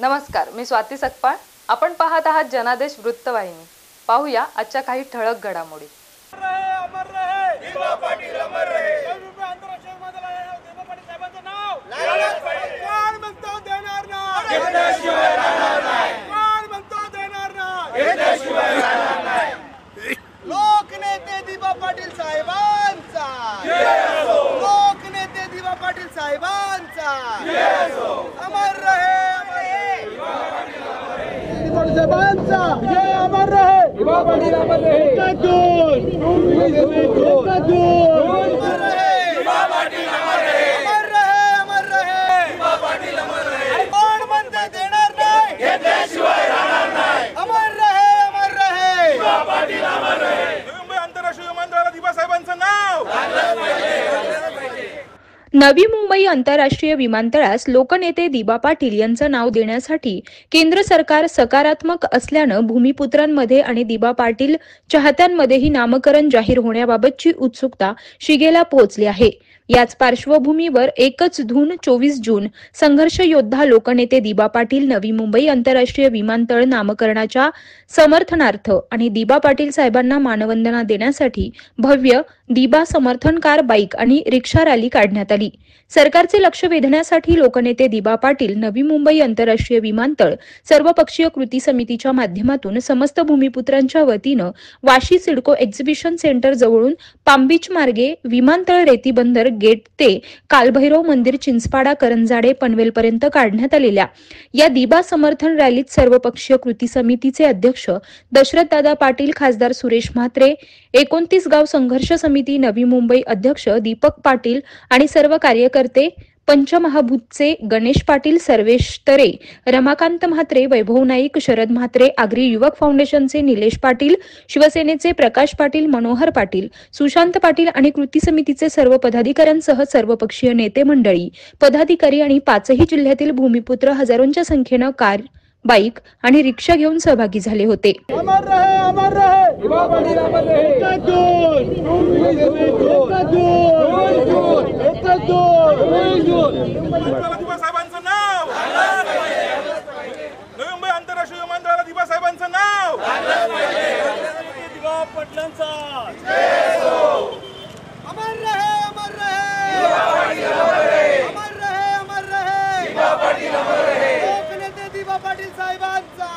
नमस्कार, मी स्वाती सकपाळ. आपण पाहत आहात जनादेश वृत्तवाहिनी. पाहूया आजच्या काही ठळक घडामोडी. लोकनेते दिबा पाटील साहेबांचा, लोकनेते दिबा पाटील साहेबांचा अमर रहे, साहेबांचा जय अमर रहे, दिबा पाटील अमर रहे, कोण म्हणते देणार नाही, घेतल्याशिवाय राहणार नाही. अमर रहे, अमर रहे, दिबा पाटील अमर रहे. मुंबई आंतरराष्ट्रीय विमानतळाला दिबा साहेबांचं नाव नवी मुंबई आंतरराष्ट्रीय विमानतळास लोकनेते दिबा पाटील यांचं नाव देण्यासाठी केंद्र सरकार सकारात्मक असल्यानं भूमिपुत्रांमध्ये आणि दिबा पाटील चाहत्यांमध्येही नामकरण जाहीर होण्याबाबतची उत्सुकता शिगेला पोहोचली आहे. याच पार्श्वभूमीवर एकच धून 24 जून संघर्ष योद्धा लोकनेते दिबा पाटील नवी मुंबई आंतरराष्ट्रीय विमानतळ नामकरणाच्या समर्थनार्थ आणि दिबा पाटील साहेबांना मानवंदना देण्यासाठी भव्य दिबा समर्थन कार, बाईक आणि रिक्षा रॅली काढण्यात आली. सरकारचे लक्ष वेधण्यासाठी लोकनेते दिबा पाटील नवी मुंबई आंतरराष्ट्रीय विमानतळ सर्वपक्षीय कृती समितीच्या माध्यमातून समस्त भूमिपुत्रांच्या वतीनं वाशी सिडको एक्झिबिशन सेंटर जवळून पामबीच मार्गे विमानतळ रेती बंदर गेट ते कालभैरव मंदिर चिंचपाडा करंजाडे पनवेलपर्यंत काढण्यात आलेल्या या दिबा समर्थन रॅलीत सर्वपक्षीय कृती समितीचे अध्यक्ष दशरथदादा पाटील, खासदार सुरेश म्हात्रे, 29 गाव संघर्ष समिती नवी मुंबई अध्यक्ष दीपक पाटील आणि सर्व कार्यकर्ते, पंचमहाभूतचे गणेश पाटील, सर्वेश तरे, रमाकांत म्हात्रे, वैभव नाईक, शरद म्हात्रे, आगरी युवक फाउंडेशनचे निलेश पाटील, शिवसेनेचे प्रकाश पाटील, मनोहर पाटील, सुशांत पाटील आणि कृती समितीचे सर्व पदाधिकाऱ्यांसह सर्वपक्षीय नेते मंडळी, पदाधिकारी आणि 5ही जिल्ह्यातील भूमिपुत्र हजारोंच्या संख्येनं कार, बाईक आणि रिक्षा घेऊन सहभागी झाले होते. अमर रहे, अमर रहे, दिबा पाटील अमर रहे. दिबा साहेबांचं नाव, नवी मुंबई आंतरराष्ट्रीय विमानतळाला दिबा साहेबांचं नाव, दिबा पाटलांचा अमर रहे, अमर रहे, अमर रहे, अमर रहे, दिबा पाटील अमर रहे. लोकनेते दिबा पाटील साहेबांचा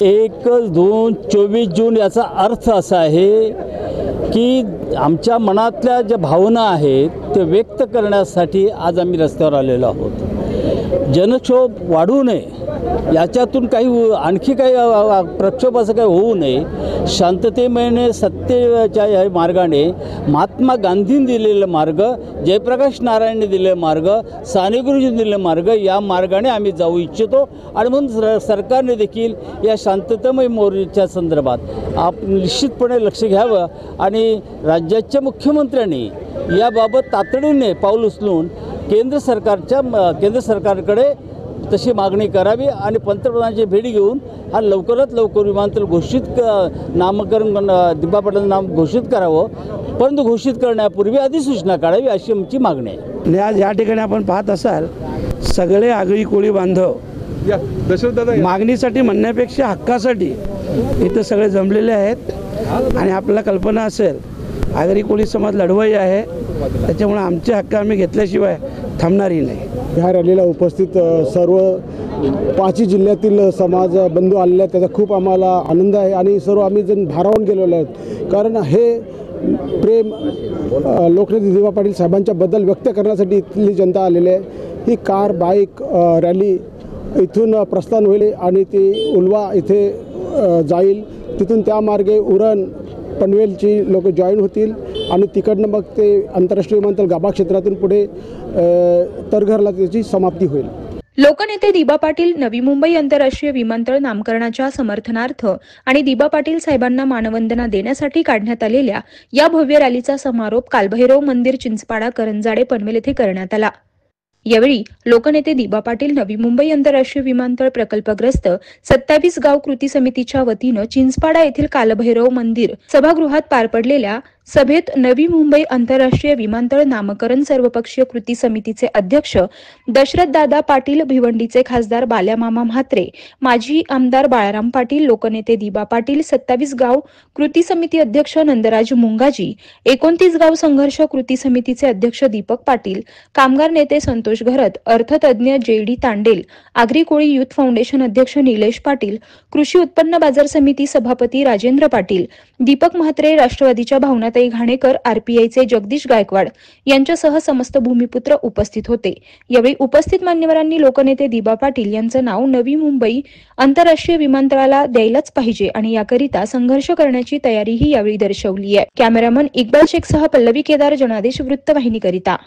1-2-24 जून याचा अर्थ असा आहे की आमच्या मनातल्या ज्या भावना आहेत ते व्यक्त करण्यासाठी आज आम्ही रस्त्यावर आलेलो आहोत. जनक्षोभ वाढू नये, याच्यातून काही आणखी काही प्रक्षोभ असं काही होऊ नये. शांततेने सत्तेच्या या मार्गाने महात्मा गांधींनी दिलेला मार्ग, जयप्रकाश नारायणने दिलेला मार्ग, साने गुरुजींनी दिलेला मार्ग, या मार्गाने आम्ही जाऊ इच्छितो. आणि म्हणून सरकारने देखील या शांततामय मोर्चाच्या संदर्भात निश्चितपणे लक्ष घ्यावं आणि राज्याच्या मुख्यमंत्र्यांनी याबाबत तातडीने पाऊल उचलून केंद्र सरकारकडे तशी मागणी करावी आणि पंतप्रधानांची भेट घेऊन हा लवकरात लवकर विमानतळ नामकरण दिबा पाटील नाम घोषित करावं, परंतु घोषित करण्यापूर्वी अधिसूचना काढावी अशी आमची मागणी आहे. आणि आज या ठिकाणी आपण पाहत असाल सगळे आगरी कोळी बांधव मागणीसाठी म्हणण्यापेक्षा हक्कासाठी इथं सगळे जमलेले आहेत. आणि आपल्याला कल्पना असेल आगरी कोळी समाज लढवई आहे, त्याच्यामुळे आमचे हक्क आम्ही घेतल्याशिवाय थांबणारही नाही. ह्या रॅलीला उपस्थित सर्व 5 जिल्ह्यातील समाज बंधू आलेले आहेत, त्याचा खूप आम्हाला आनंद आहे आणि सर्व आम्ही जण भारावून गेलेलो आहोत. कारण हे प्रेम लोकनेते दिबा पाटील साहेबांच्या बद्दल व्यक्त करण्यासाठी इथली जनता आलेली आहे. ही कार बाईक रॅली इथून प्रस्थान होईल आणि ती उल्वा इथे जाईल. तिथून त्या मार्गे उरण पनवेलची लोक जॉईन होतील आणि तिकडनं मग ते आंतरराष्ट्रीय विमानतळ गाभा क्षेत्रातून पुढे तरघरला त्याची समाप्ती होईल. लोकनेते दिबा पाटील नवी मुंबई आंतरराष्ट्रीय विमानतळ नामकरणाच्या समर्थनार्थ आणि दिबा पाटील साहेबांना मानवंदना देण्यासाठी काढण्यात आलेल्या या भव्य रॅलीचा समारोप कालभैरव मंदिर चिंचपाडा करंजाडे पनवेल येथे करण्यात आला. यावेळी लोकनेते दिबा पाटील नवी मुंबई आंतरराष्ट्रीय विमानतळ प्रकल्पग्रस्त 27 गाव कृती समितीच्या वतीनं चिंचपाडा येथील कालभैरव मंदिर सभागृहात पार पडलेल्या सभेत नवी मुंबई आंतरराष्ट्रीय विमानतळ नामकरण सर्वपक्षीय कृती समितीचे अध्यक्ष दशरथदादा पाटील, भिवंडीचे खासदार बाल्यामामा म्हात्रे, माजी आमदार बाळाराम पाटील, लोकनेते दिबा पाटील, 27 गाव कृती समिती अध्यक्ष नंदराज मुंगाजी, 29 गाव संघर्ष कृती समितीचे अध्यक्ष दीपक पाटील, कामगार नेते संतोष घरत, अर्थतज्ञ JD Tandel, Agri Koli youth foundation अध्यक्ष निलेश पाटील, कृषी उत्पन्न बाजार समिती सभापती राजेंद्र पाटील, दीपक म्हात्रे, राष्ट्रवादीच्या भावनाताई घाणेकर, RPIचे जगदीश गायकवाड यांच्यासह समस्त भूमिपुत्र उपस्थित होते. यावेळी उपस्थित मान्यवरांनी लोकनेते दिबा पाटील यांचं नाव नवी मुंबई आंतरराष्ट्रीय विमानतळाला द्यायलाच पाहिजे आणि याकरिता संघर्ष करण्याची तयारीही यावेळी दर्शवली आहे. कॅमेरामन इक्बाल शेखसह पल्लवी केदार, जनादेश वृत्तवाहिनीकरिता.